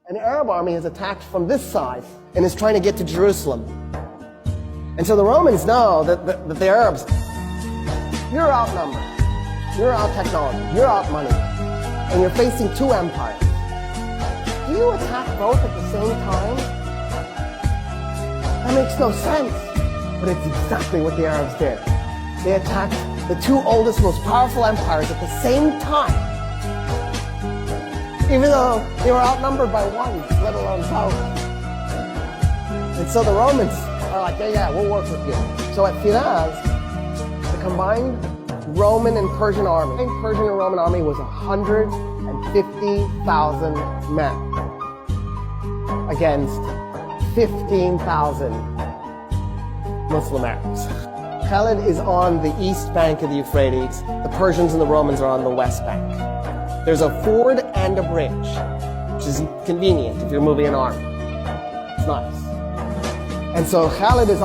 An Arab army is attacked from this side and is trying to get to Jerusalem. And so the Romans know that the Arabs, you're outnumbered, you're out technology, you're out money, and you're facing two empires. Do you attack both at the same time? That makes no sense, but it's exactly what the Arabs did. They attacked the two oldest, most powerful empires at the same time, even though they were outnumbered by one, let alone both. And so the Romans are like, yeah, we'll work with you. So at Firaz, the combined Roman and Persian army, the Persian and Roman army was 150,000 men against 15,000 Muslim Arabs. Khalid is on the east bank of the Euphrates. The Persians and the Romans are on the west bank. There's a ford and a bridge, which is convenient if you're moving an army. It's nice. And so Khalid needs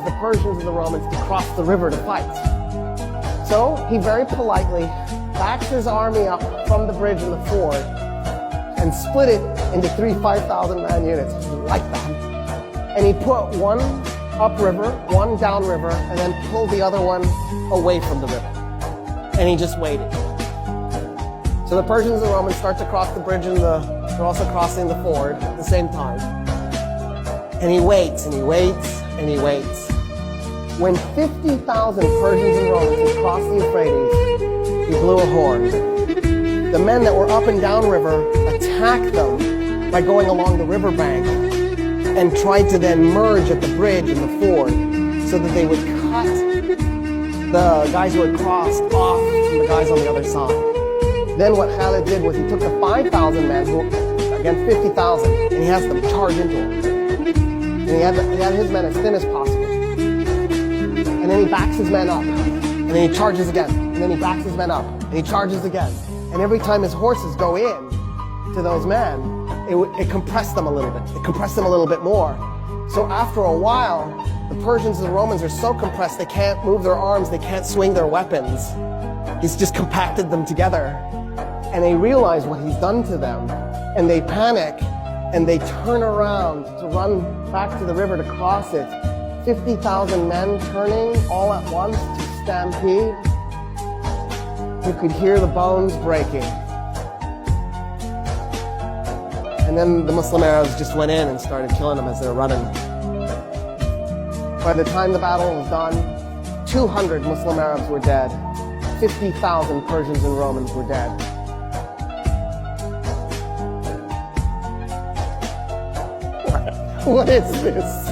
the Persians and the Romans to cross the river to fight. So he very politely backs his army up from the bridge and the ford and split it into three 5,000 man units, like that. And he put one upriver, one downriver, and then pulled the other one away from the river. And he just waited. So the Persians and the Romans start to cross the bridge and they're also crossing the ford at the same time. And he waits, and he waits, and he waits. When 50,000 Persians and Romans had crossed the Euphrates, he blew a horn. The men that were up and down river attacked them by going along the riverbank and tried to then merge at the bridge and the ford so that they would cut the guys who had crossed off from the guys on the other side. Then what Khalid did was he took the 5,000 men against 50,000 and he has them charge into him. And he had his men as thin as possible. And then he backs his men up. And then he charges again. And then he backs his men up. And he charges again. And every time his horses go in to those men, it compressed them a little bit. It compressed them a little bit more. So after a while, the Persians and the Romans are so compressed they can't move their arms, they can't swing their weapons. He's just compacted them together. And they realize what he's done to them. And they panic. And they turn around to run back to the river to cross it. 50,000 men turning all at once to stampede. You could hear the bones breaking. And then the Muslim Arabs just went in and started killing them as they were running. By the time the battle was done, 200 Muslim Arabs were dead. 50,000 Persians and Romans were dead. What is this?